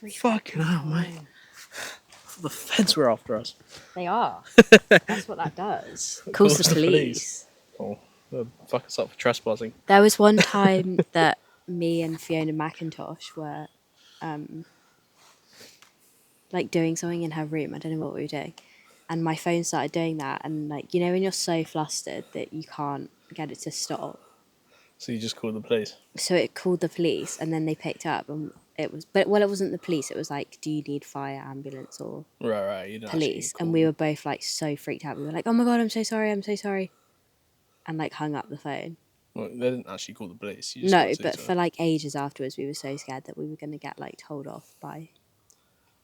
every Fucking hell, mate. The feds were after us. They are. That's what that does. Calls the police. Oh, they'll fuck us up for trespassing. There was one time that me and Fiona McIntosh were like doing something in her room. I don't know what we were doing. And my phone started doing that. And like, you know, when you're so flustered that you can't get it to stop. So you just called the police? So it called the police and then they picked up and it was, but well, it wasn't the police. It was like, do you need fire, ambulance or Right. You police? And we were both like so freaked out. We were like, oh my God, I'm so sorry. And like hung up the phone. Well, they didn't actually call the police. You just No, but for like ages afterwards, we were so scared that we were going to get like told off by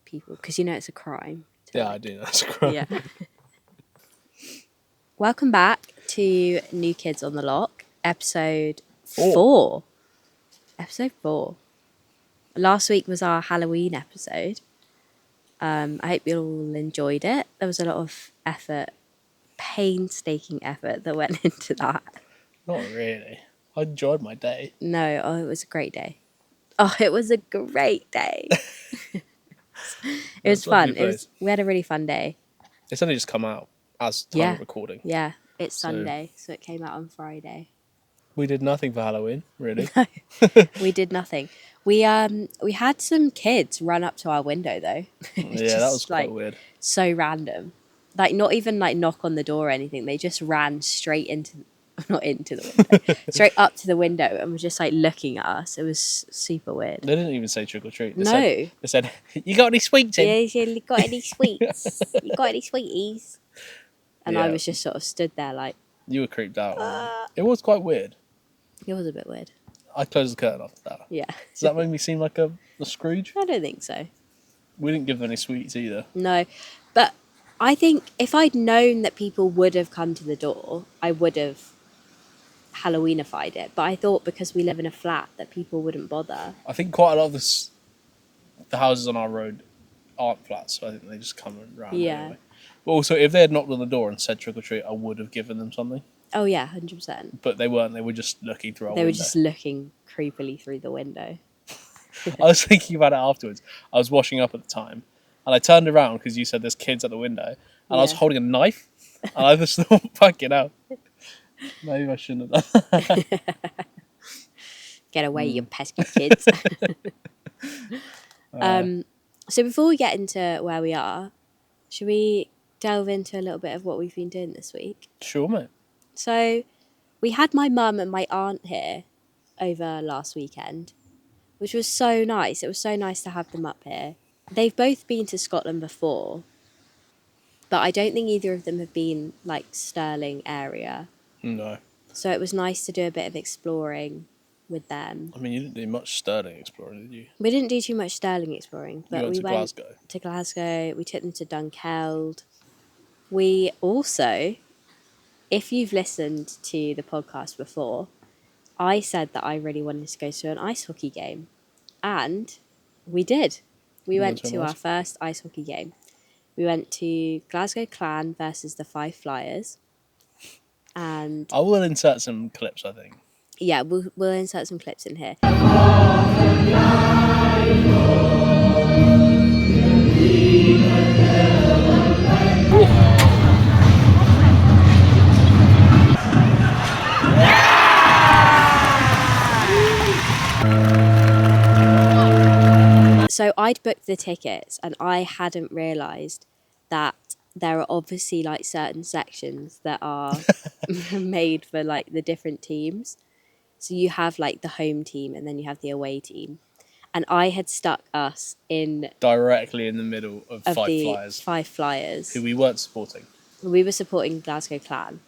people. Because you know it's a crime. I do. That's a crime. Yeah. Welcome back to New Kids on the Lock, episode 4. Episode 4. Last week was our Halloween episode. I hope you all enjoyed it. There was a lot of effort, painstaking effort that went into that. Not really. I enjoyed my day. No, it was a great day. Oh, it was a great day. It was fun. We had a really fun day. It's only just come out as time of recording. Yeah, it's Sunday, so it came out on Friday. We did nothing for Halloween, really. No, we did nothing. We had some kids run up to our window though. Yeah, that was quite weird. So random. Like not even like knock on the door or anything. They just ran straight not into the window, straight up to the window and was just like looking at us. It was super weird. They didn't even say trick or treat. They said, "You got any sweets in?" Yeah, you got any sweets? You got any sweeties? And I was just sort of stood there like. You were creeped out. It was quite weird. It was a bit weird. I closed the curtain after that. Yeah. Does that make me seem like a Scrooge? I don't think so. We didn't give them any sweets either. No, but I think if I'd known that people would have come to the door, I would have Halloweenified it. But I thought because we live in a flat that people wouldn't bother. I think quite a lot of the houses on our road aren't flats, so I think they just come around anyway. But also, if they had knocked on the door and said trick or treat, I would have given them something. Oh yeah, 100%. But they weren't. They were just looking through our window. They were just looking creepily through the window. I was thinking about it afterwards. I was washing up at the time, and I turned around because you said there's kids at the window, and I was holding a knife, and I just thought, fucking hell. Maybe I shouldn't have done that. Get away, you pesky kids. So before we get into where we are, should we delve into a little bit of what we've been doing this week? Sure, mate. So we had my mum and my aunt here over last weekend, which was so nice. It was so nice to have them up here. They've both been to Scotland before, but I don't think either of them have been like Stirling area. No. So it was nice to do a bit of exploring with them. I mean, you didn't do much Stirling exploring, did you? We didn't do too much Stirling exploring, but we went Glasgow. To Glasgow. We took them to Dunkeld. We also, if you've listened to the podcast before, I said that I really wanted to go to an ice hockey game. And we did. We went to our first ice hockey game. We went to Glasgow Clan versus the Five Flyers. And I will insert some clips, I think. Yeah, we'll insert some clips in here. So I'd booked the tickets and I hadn't realised that there are obviously like certain sections that are made for like the different teams. So you have like the home team and then you have the away team. And I had stuck us directly in the middle of Five Flyers. Who we weren't supporting. We were supporting Glasgow Clan.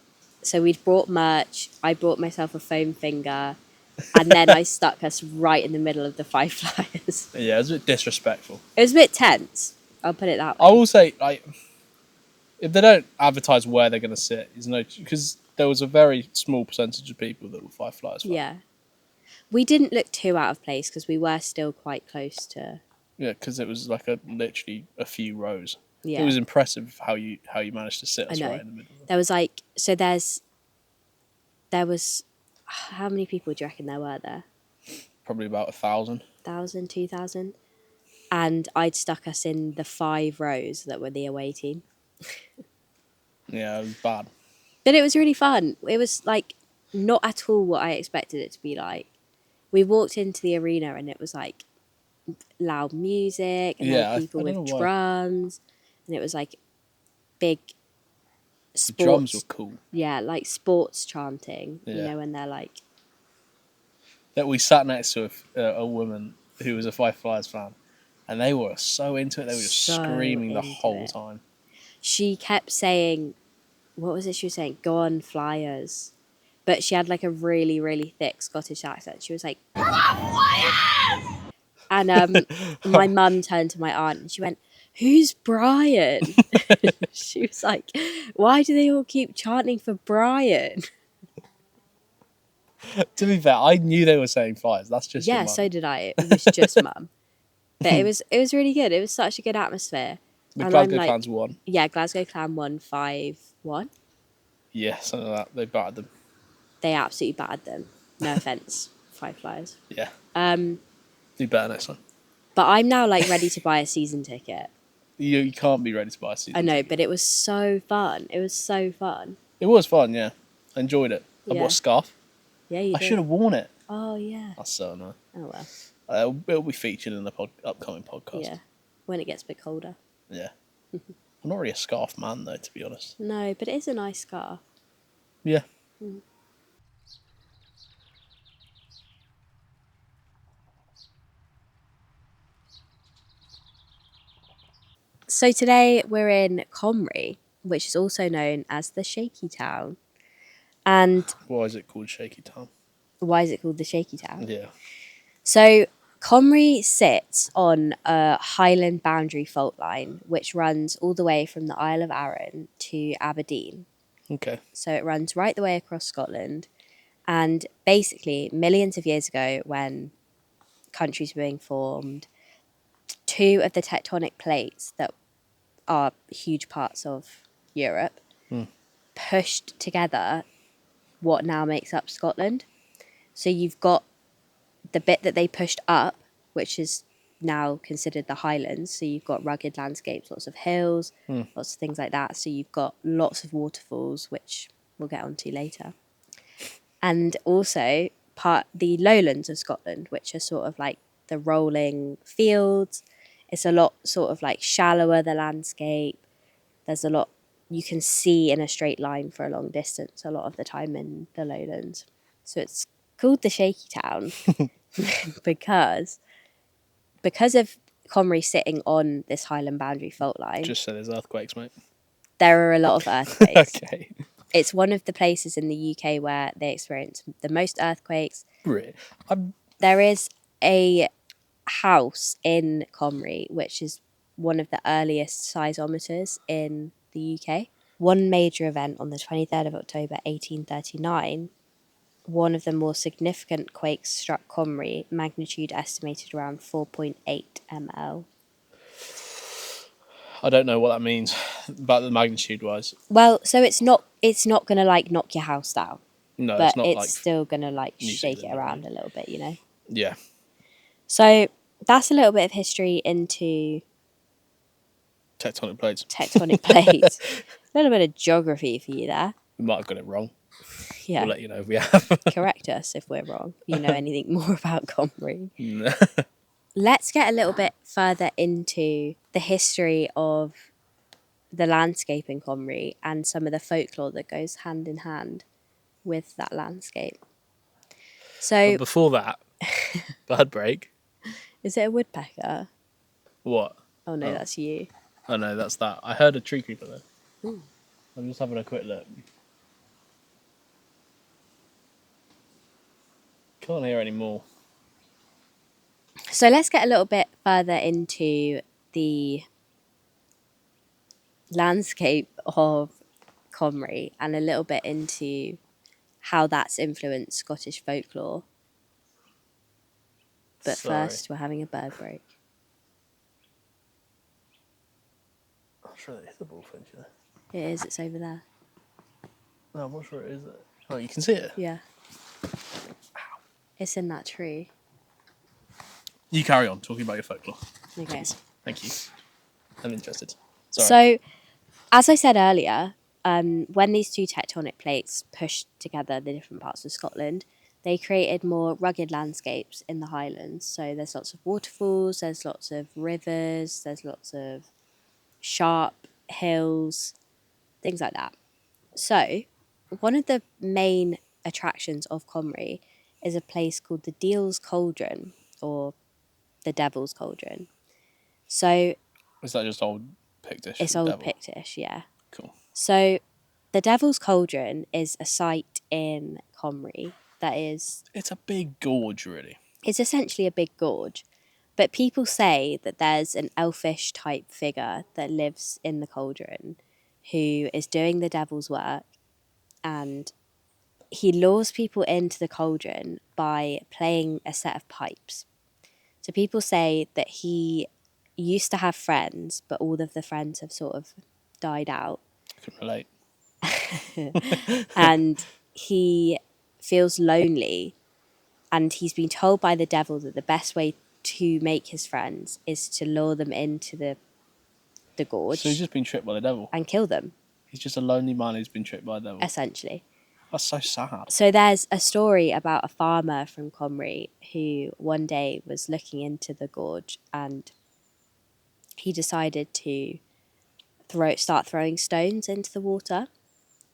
So we'd brought merch. I brought myself a foam finger. And then I stuck us right in the middle of the Five Flyers. Yeah, it was a bit disrespectful. It was a bit tense. I'll put it that way. I will say, like, if they don't advertise where they're going to sit, because there was a very small percentage of people that were Five Flyers fans. Yeah. We didn't look too out of place because we were still quite close to... Yeah, because it was like literally a few rows. Yeah. It was impressive how you managed to sit us right in the middle. There was like... So there was... How many people do you reckon there were there? Probably about 1,000. 1,000, 2,000. and I'd stuck us in the 5 rows that were the away team. Yeah, it was bad. But it was really fun. It was like not at all what I expected it to be like. We walked into the arena and it was like loud music and there were people I don't with know why. drums, and it was like big The drums were sports. cool. Yeah, like sports chanting. You Yeah. know, when they're like, That we sat next to a woman who was a Five Flyers fan, and they were so into it. They were just so screaming the into whole it. time. She kept saying, what was it she was saying? Go on, Flyers. But she had like a really, really thick Scottish accent. She was like, "Come on, Flyers!" And my mum turned to my aunt and she went, "Who's Brian?" She was like, "Why do they all keep chanting for Brian?" To be fair, I knew they were saying Flyers. That's just your Yeah, mum. so did I. It was just mum. But it was really good. It was such a good atmosphere. The And Glasgow I'm like, Clans won. yeah, Glasgow Clan won 5-1. Yeah, something like that. They battered them. They absolutely battered them. No offense, Five Flyers. Yeah. Um, Do better next time. but I'm now like ready to buy a season ticket. You can't be ready to buy a season I know, ticket. but it was so fun. It was so fun. It was fun, yeah. I enjoyed it. I Yeah. bought a scarf. Yeah, you I did. should have worn it. Oh yeah. That's so annoying. Oh well. It'll be featured in the upcoming podcast. Yeah. When it gets a bit colder. Yeah. I'm not really a scarf man, though, to be honest. No, but it is a nice scarf. Yeah. So today we're in Comrie, which is also known as the Shaky Town. And Why is it called Shaky Town? why is it called the Shaky Town? Yeah. So Comrie sits on a Highland boundary fault line, which runs all the way from the Isle of Arran to Aberdeen. Okay. So it runs right the way across Scotland. And basically, millions of years ago, when countries were being formed, 2 of the tectonic plates that are huge parts of Europe pushed together what now makes up Scotland. So you've got the bit that they pushed up, which is now considered the Highlands. So you've got rugged landscapes, lots of hills, lots of things like that. So you've got lots of waterfalls, which we'll get onto later. And also the lowlands of Scotland, which are sort of like the rolling fields. It's a lot sort of like shallower, the landscape. There's a lot you can see in a straight line for a long distance a lot of the time in the lowlands. So it's called the Shaky Town because of Comrie sitting on this Highland boundary fault line. Just so there's earthquakes, mate. There are a lot of earthquakes. Okay. It's one of the places in the UK where they experience the most earthquakes. Really? There is a house in Comrie, which is one of the earliest seismometers in the UK. One major event on the 23rd of October 1839, one of the more significant quakes struck Comrie, magnitude estimated around 4.8 ml. I don't know what that means about the magnitude wise. Well, so it's not going to like knock your house down. No, but it's not like still going to like New shake it Zealand, around a little bit, you know? Yeah. So that's a little bit of history into Tectonic plates. tectonic plates. A little bit of geography for you there. We might have got it wrong. Yeah. We'll let you know if we have. Correct us if we're wrong. You know anything more about Comrie. No. Let's get a little bit further into the history of the landscape in Comrie and some of the folklore that goes hand in hand with that landscape. So But before that, bird break. is it a woodpecker? What? Oh no, that's you. Oh no, that's that. I heard a tree creeper though. Ooh. I'm just having a quick look. Can't hear any more. So let's get a little bit further into the landscape of Comrie and a little bit into how that's influenced Scottish folklore. But first, we're having a bird break. I'm sure that is a bullfinch, you know. It is, it's over there. No, I'm not sure it is. Oh, you can see it? Yeah. It's in that tree. You carry on talking about your folklore. Okay. Please. Thank you. I'm interested. Sorry. So, as I said earlier, when these two tectonic plates pushed together the different parts of Scotland, they created more rugged landscapes in the Highlands. So there's lots of waterfalls, there's lots of rivers, there's lots of sharp hills, things like that. So, one of the main attractions of Comrie is a place called the Deil's Cauldron, or the Devil's Cauldron. So, is that just old Pictish? it's for old devil? Pictish, yeah. Cool. So, the Devil's Cauldron is a site in Comrie that is, It's a big gorge, really. it's essentially a big gorge. But people say that there's an elfish type figure that lives in the cauldron who is doing the devil's work, and he lures people into the cauldron by playing a set of pipes. So people say that he used to have friends, but all of the friends have sort of died out. I can relate. And he feels lonely, and he's been told by the devil that the best way to make his friends is to lure them into the gorge So he's just been tricked by the devil. and kill them, He's just a lonely man who's been tricked by the devil. essentially. That's so sad. So there's a story about a farmer from Comrie who one day was looking into the gorge, and he decided to start throwing stones into the water.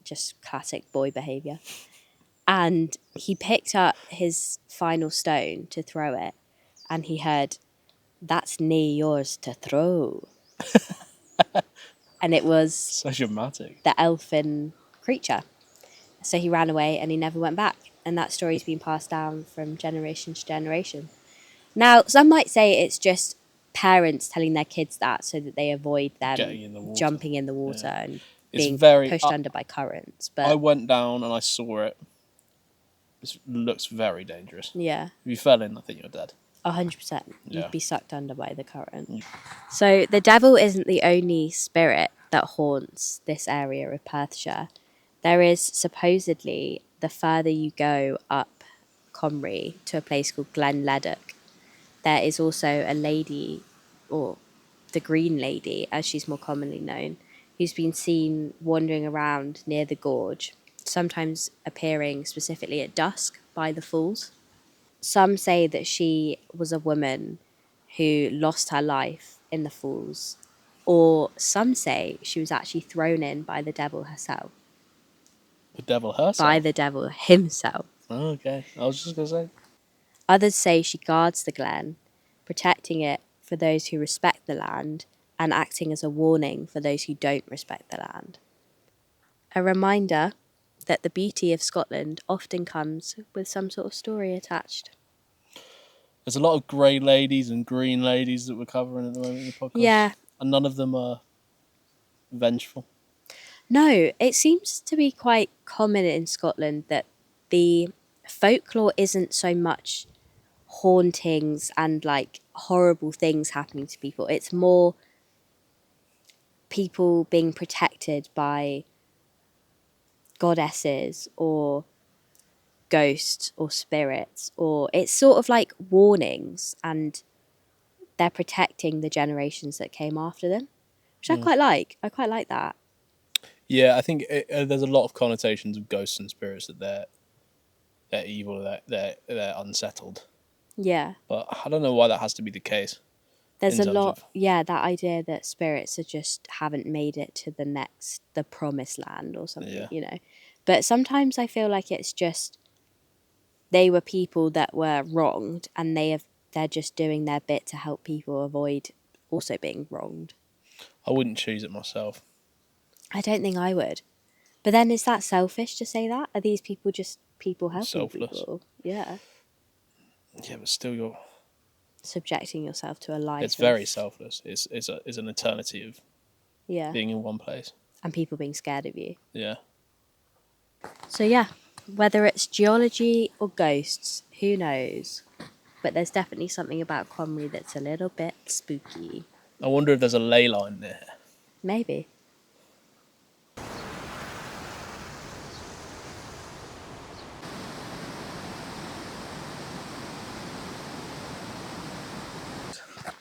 Just classic boy behaviour. And he picked up his final stone to throw it, and he heard, "That's nae yours to throw." And it was So dramatic. the elfin creature. So he ran away and he never went back. And that story's been passed down from generation to generation. Now, some might say it's just parents telling their kids that so that they avoid them jumping in the water and being pushed under by currents. But I went down and I saw it. It looks very dangerous. yeah, If you fell in, I think you're dead. 100%. Yeah. You'd be sucked under by the current. So the devil isn't the only spirit that haunts this area of Perthshire. There is supposedly, the further you go up Comrie to a place called Glen Leddock, there is also a lady, or the Green Lady, as she's more commonly known, who's been seen wandering around near the gorge, sometimes appearing specifically at dusk by the falls. Some say that she was a woman who lost her life in the falls, or some say she was actually thrown in by the devil herself. The devil herself? By the devil himself. Oh, okay. I was just going to say. Others say she guards the glen, protecting it for those who respect the land and acting as a warning for those who don't respect the land. A reminder that the beauty of Scotland often comes with some sort of story attached. There's a lot of grey ladies and green ladies that we're covering at the moment in the podcast. Yeah. And none of them are vengeful. No, it seems to be quite common in Scotland that the folklore isn't so much hauntings and like horrible things happening to people. It's more people being protected by goddesses or ghosts or spirits, or it's sort of like warnings, and they're protecting the generations that came after them, which I quite like. I quite like that. Yeah, I think there's a lot of connotations of ghosts and spirits that they're evil, they're unsettled. Yeah. But I don't know why that has to be the case. There's a lot, that idea that spirits are just haven't made it to the promised land or something, But sometimes I feel like it's just they were people that were wronged, and they're just doing their bit to help people avoid also being wronged. I wouldn't choose it myself. I don't think I would. But then is that selfish to say that? Are these people just people helping Selfless. people? Yeah. Yeah, but still you're subjecting yourself to a life. It's very selfless. It's an eternity of being in one place. And people being scared of you. Yeah. So yeah, whether it's geology or ghosts, who knows? But there's definitely something about Comrie that's a little bit spooky. I wonder if there's a ley line there. Maybe.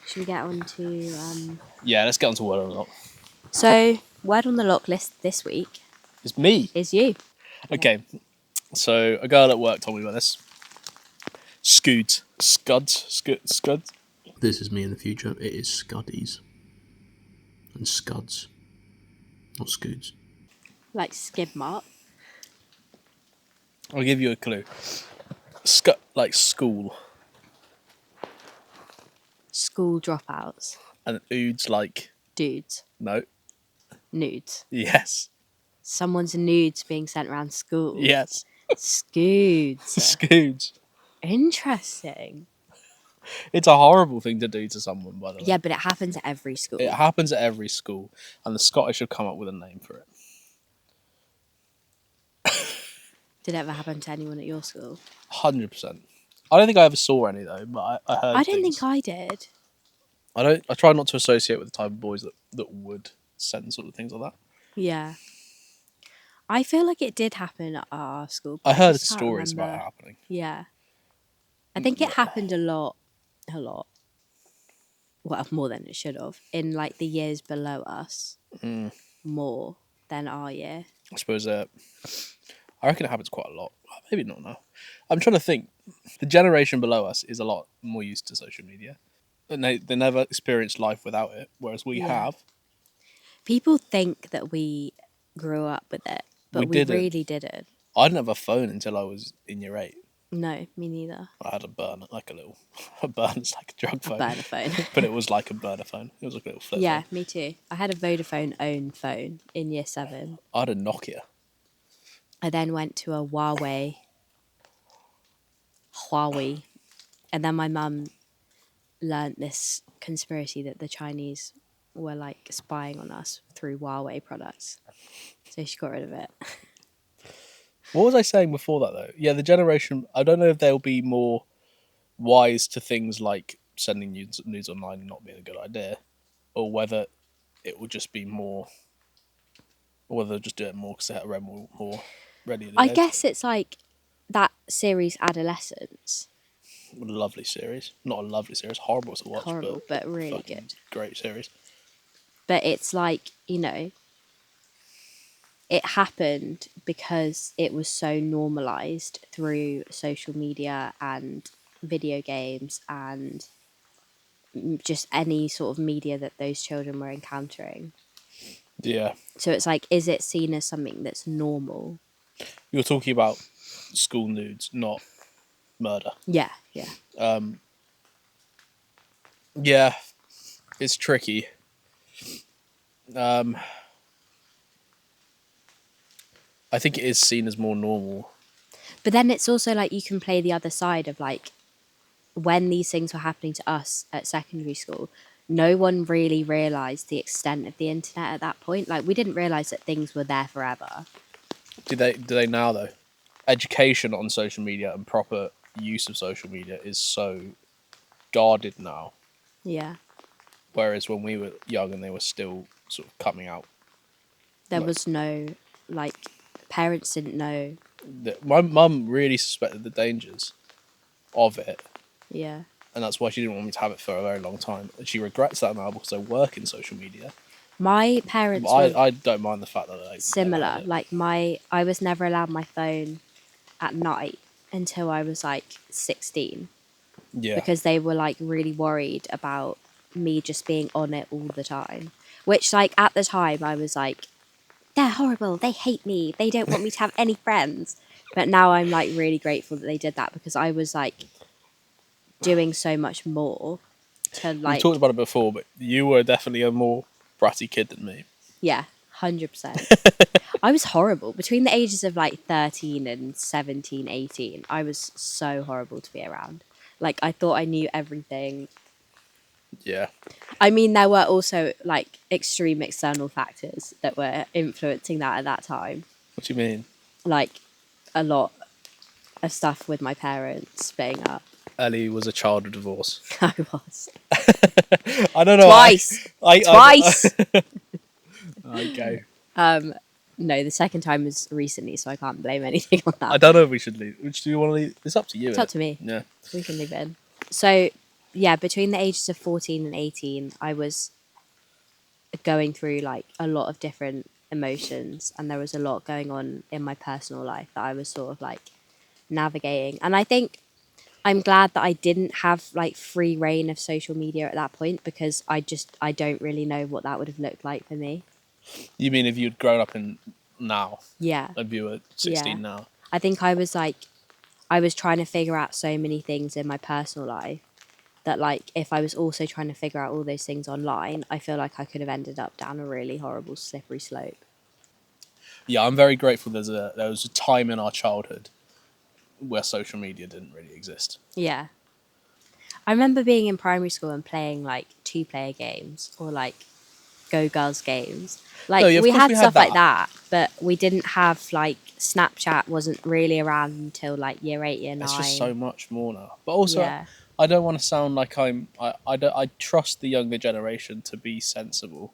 Should we get on to... Yeah, let's get on to word on the lock. So, word on the lock list this week It's me. is you. Okay, so a girl at work told me about this. Scuds. This is me in the future. It is Scuddies. And Scuds. Not Scoods. Like skid mark. I'll give you a clue. Like school. School dropouts. And Oods like... Dudes. No. Nudes. Yes. Someone's nudes being sent around school. Yes. Scoods. Scoods. Interesting. It's a horrible thing to do to someone, by the way. Yeah, but it happens at every school. It happens at every school, and the Scottish have come up with a name for it. Did it ever happen to anyone at your school? 100%. I don't think I ever saw any though, but I heard. I don't think I did. I try not to associate with the type of boys that would send sort of things like that. Yeah. I feel like it did happen at our school. I heard just can't stories remember. about it happening. Yeah. I think it happened a lot. Well, more than it should have. In like the years below us. More than our year. I suppose I reckon it happens quite a lot. Maybe not now. I'm trying to think. The generation below us is a lot more used to social media. And they never experienced life without it, whereas we have. People think that we grew up with it, but we really didn't. I didn't have a phone until I was in year 8. No, me neither. I had a burner, like a little... A burner's like a drug phone. A burner phone. But it was like a burner phone. It was like a little flip phone. Me too. I had a Vodafone own phone in year 7. I had a Nokia. I then went to a Huawei. And then my mum learnt this conspiracy that the Chinese were like spying on us through Huawei products. So she got rid of it. What was I saying before that though? Yeah, the generation, I don't know if they'll be more wise to things like sending news online not being a good idea, or whether it will just be more, or whether they'll just do it more because they have more ready. I guess it's like that series Adolescence. A lovely series. Not a lovely series, horrible to watch. Horrible, but really good. Great series. But it's like, you know, it happened because it was so normalized through social media and video games and just any sort of media that those children were encountering. Yeah. So it's like, is it seen as something that's normal? You're talking about school nudes, not murder. Yeah. Yeah, it's tricky. I think it is seen as more normal. But then it's also like you can play the other side of like when these things were happening to us at secondary school, no one really realised the extent of the internet at that point. Like we didn't realise that things were there forever. Do they now though? Education on social media and proper use of social media is so guarded now. Yeah. Whereas when we were young and they were still sort of coming out. There was no, like, parents didn't know. My mum really suspected the dangers of it. Yeah. And that's why she didn't want me to have it for a very long time. And she regrets that now because I work in social media. My parents I don't mind the fact that they similar. Like I was never allowed my phone at night until I was like 16. Yeah. Because they were like really worried about me just being on it all the time. Which like at the time I was like, they're horrible, they hate me, they don't want me to have any friends. But now I'm like really grateful that they did that because I was like doing so much more to like... We talked about it before, but you were definitely a more bratty kid than me. Yeah, 100%. I was horrible. Between the ages of like 13 and 17, 18, I was so horrible to be around. Like I thought I knew everything. Yeah. I mean, there were also like extreme external factors that were influencing that at that time. What do you mean? Like a lot of stuff with my parents splitting up. Ellie was a child of divorce. I was. I don't know. Twice. Twice. Okay. No, the second time was recently, so I can't blame anything on that. I don't know if we should leave. Do you want to leave? It's up to you. It's up to me. Yeah. We can leave it in. So, between the ages of 14 and 18, I was going through like a lot of different emotions, and there was a lot going on in my personal life that I was sort of like navigating. And I think I'm glad that I didn't have like free reign of social media at that point, because I don't really know what that would have looked like for me. You mean if you'd grown up in now? Yeah. If you were 16 Yeah. now? I think I was trying to figure out so many things in my personal life that, like, if I was also trying to figure out all those things online, I feel like I could have ended up down a really horrible slippery slope. Yeah, I'm very grateful there was a time in our childhood where social media didn't really exist. Yeah. I remember being in primary school and playing like 2-player games or like Go Girls games. Like, No, yeah, of we course had we had stuff like that. that, but we didn't have like Snapchat wasn't really around until like year 8, year 9. It's just so much more now. But also, Yeah. I don't want to sound like I trust the younger generation to be sensible.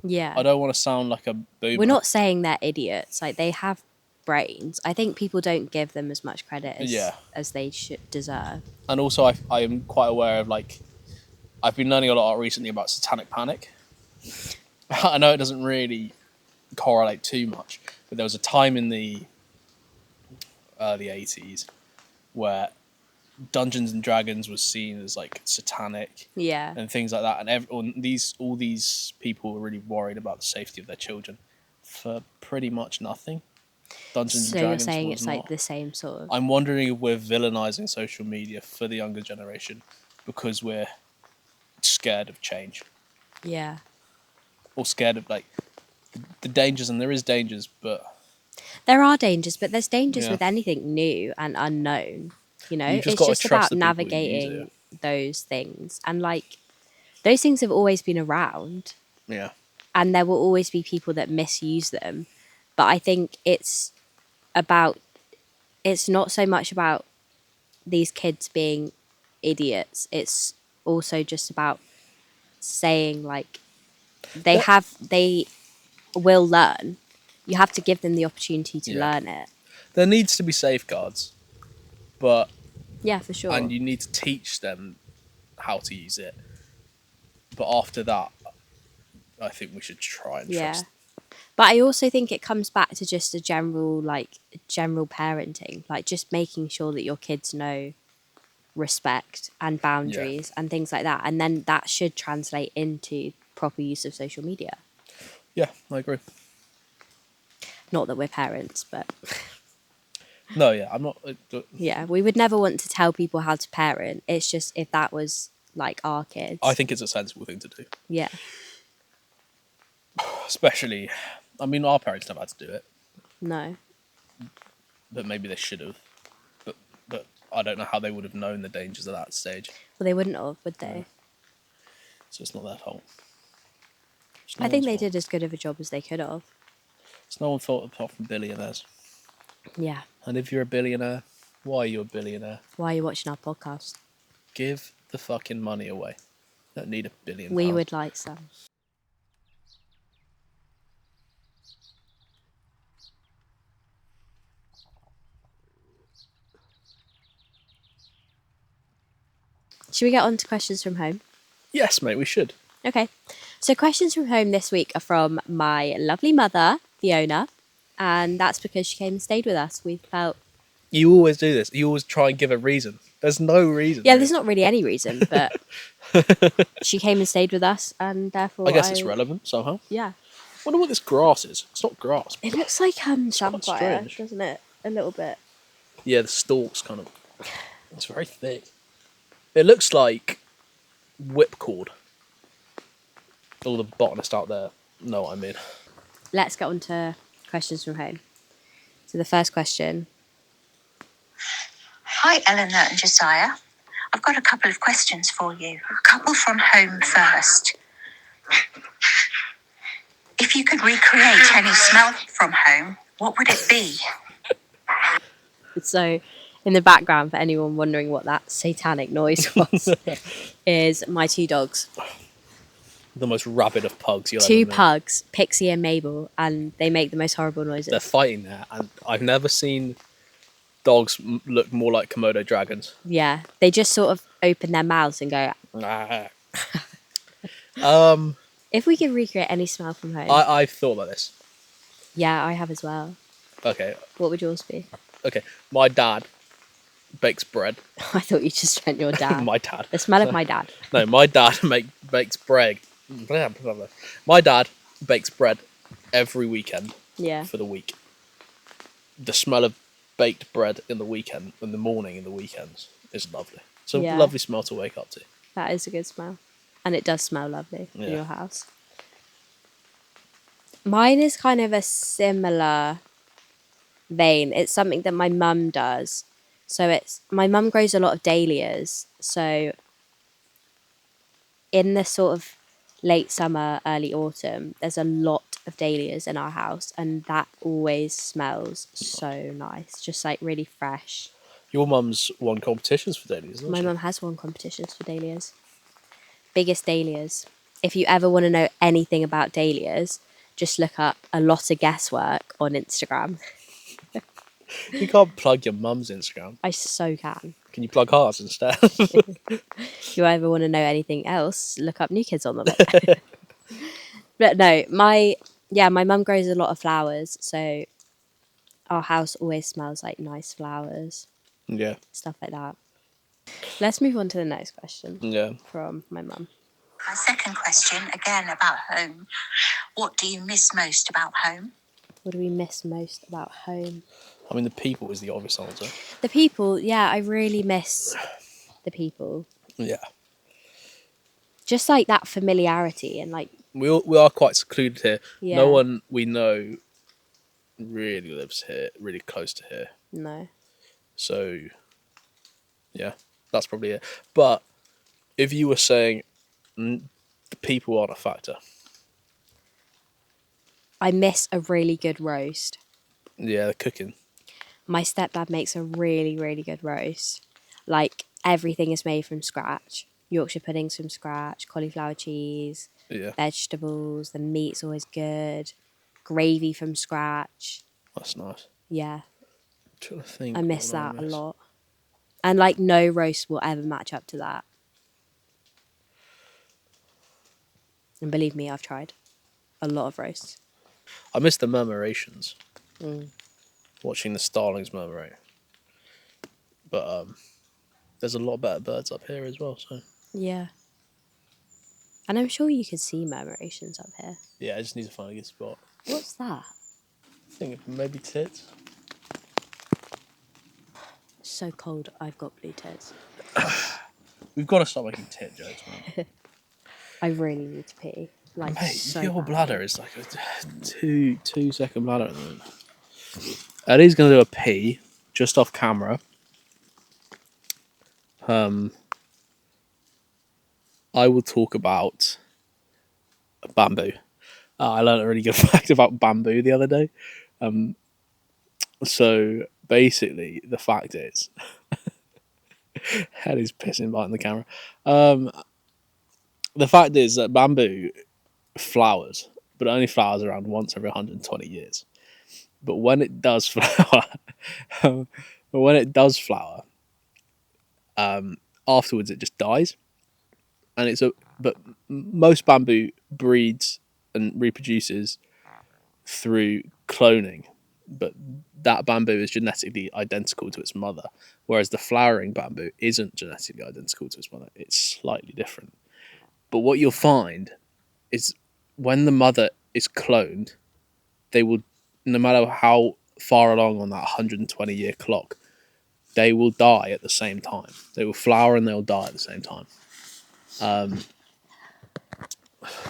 Yeah. I don't want to sound like a boomer. We're not saying they're idiots. Like, they have brains. I think people don't give them as much credit as they should deserve. And also, I am quite aware of, like, I've been learning a lot recently about satanic panic. I know it doesn't really correlate too much, but there was a time in the early 80s where Dungeons and Dragons was seen as like satanic, Yeah. and things like that, and all these people were really worried about the safety of their children for pretty much nothing. Dungeons and So Dragons you're saying was it's not. like the same sort of... I'm wondering if we're villainizing social media for the younger generation because we're scared of change, Yeah. or scared of like the dangers, and there is dangers, but There are dangers, but there's dangers Yeah. with anything new and unknown. You know, You just it's gotta just trust about the people who use navigating those things. And like, those things have always been around, yeah, and there will always be people that misuse them. But I think it's not so much about these kids being idiots. It's also just about saying like they will learn. You have to give them the opportunity to Yeah. learn it. there needs to be safeguards, but Yeah, for sure. and you need to teach them how to use it. But after that, I think we should try and Yeah. trust. But I also think it comes back to just a general parenting, like just making sure that your kids know respect and boundaries and things like that. And then that should translate into proper use of social media. Yeah, I agree. Not that we're parents, but No, yeah, I'm not. yeah, we would never want to tell people how to parent. It's just if that was like our kids. I think it's a sensible thing to do. Yeah. Especially, I mean, our parents never had to do it, No. but maybe they should have. But I don't know how they would have known the dangers at that stage. Well, they wouldn't have, would they? So it's not their fault. I think they did as good of a job as they could have. It's no one's fault apart from billionaires. Yeah. And if you're a billionaire, why are you a billionaire? Why are you watching our podcast? Give the fucking money away. Don't need £1 billion. We would like some. Should we get on to questions from home? Yes, mate, we should. Okay. So questions from home this week are from my lovely mother, Fiona, and that's because she came and stayed with us. We felt... You always do this. You always try and give a reason. There's no reason. Yeah, there's not really any reason, but she came and stayed with us, and therefore I guess it's relevant somehow. Yeah. I wonder what this grass is. It's not grass. It looks like quite samphire, strange. doesn't it? A little bit. Yeah, the stalk's kind of... It's very thick. It looks like whipcord. All the botanists out there know what I mean. Let's get on to questions from home. So the first question. Hi, Eleanor and Josiah. I've got a couple of questions for you. A couple from home first. If you could recreate any smell from home, what would it be? So, in the background, for anyone wondering what that satanic noise was, is my 2 dogs. The most rabid of pugs you'll ever 2 meet. pugs, Pixie and Mabel, and they make the most horrible noises. They're fighting there, and I've never seen dogs look more like Komodo dragons. Yeah, they just sort of open their mouths and go. If we could recreate any smell from home, I've thought about this. yeah, I have as well. Okay, What would yours be? okay. My dad bakes bread. I thought you just meant your dad. My dad. The smell of my dad. No, my dad bakes bread. My dad bakes bread every weekend Yeah, for the week. The smell of baked bread in the weekend, in the morning, in the weekends is lovely. It's a Yeah. lovely smell to wake up to. that is a good smell. And it does smell lovely in Yeah. your house. Mine is kind of a similar vein. It's something that my mum does. So it's my mum grows a lot of dahlias. So in the sort of late summer, early autumn, there's a lot of dahlias in our house, and that always smells so nice, just like really fresh. Your mum's won competitions for dahlias, hasn't My she? mum has won competitions for dahlias. Biggest dahlias. If you ever want to know anything about dahlias, just look up A Lot of Guesswork on Instagram. You can't plug your mum's Instagram. I so can. Can you plug ours instead? If you ever want to know anything else, look up New Kids on the Block. But no, my mum grows a lot of flowers, so our house always smells like nice flowers, Yeah. stuff like that. Let's move on to the next question Yeah. from my mum. My second question, again about home. What do you miss most about home? What do we miss most about home? I mean, the people is the obvious answer. The people, yeah, I really miss the people. Yeah. Just like that familiarity and like, We are quite secluded here. yeah. No one we know really lives here, really close to here. No. So, yeah, that's probably it. But if you were saying the people aren't a factor, I miss a really good roast. yeah, the cooking. My stepdad makes a really, really good roast. Like, everything is made from scratch. Yorkshire pudding's from scratch, cauliflower cheese, Yeah, vegetables, the meat's always good, gravy from scratch. that's nice. Yeah, I'm trying to think. I miss what that a lot. And like, no roast will ever match up to that. And believe me, I've tried a lot of roasts. I miss the murmurations. Mm. Watching the starlings murmurate. But there's a lot better birds up here as well. So Yeah. And I'm sure you could see murmurations up here. yeah, I just need to find a good spot. What's that? I think maybe tits. It's so cold, I've got blue tits. We've got to stop making tit jokes, man. I really need to pee. Like, Mate, so your badly. bladder is like a 2 second bladder at the moment. Ellie's going to do a pee just off camera. I will talk about bamboo. I learned a really good fact about bamboo the other day. So basically, the fact is, Ellie's pissing behind the camera. The fact is that bamboo flowers, but it only flowers around once every 120 years. But when it does flower, afterwards it just dies. And but most bamboo breeds and reproduces through cloning, but that bamboo is genetically identical to its mother, whereas the flowering bamboo isn't genetically identical to its mother. It's slightly different. But what you'll find is when the mother is cloned, they will, no matter how far along on that 120-year clock, they will die at the same time. They will flower and they'll die at the same time.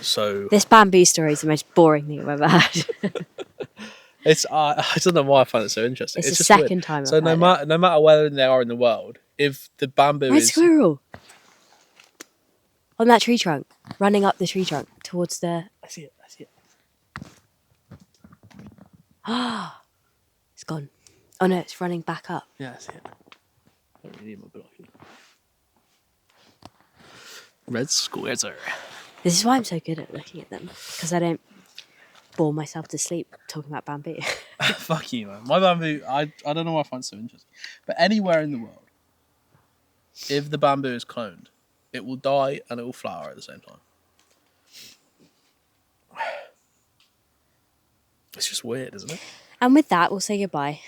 So This bamboo story is the most boring thing I've ever heard. it's I don't know why I find it so interesting. It's the just second weird. time I've So no heard matter where they are in the world, if the bamboo Red is squirrel! On that tree trunk. Running up the tree trunk towards the... I see it. It's gone. Oh no, it's running back up. Yeah, I see it. I don't really need my binoculars. Red squirter. This is why I'm so good at looking at them. Because I don't... bore myself to sleep talking about bamboo. Fuck you, man. My bamboo, I don't know why I find it so interesting. But anywhere in the world, if the bamboo is cloned, it will die and it will flower at the same time. It's just weird, isn't it? And with that, we'll say goodbye.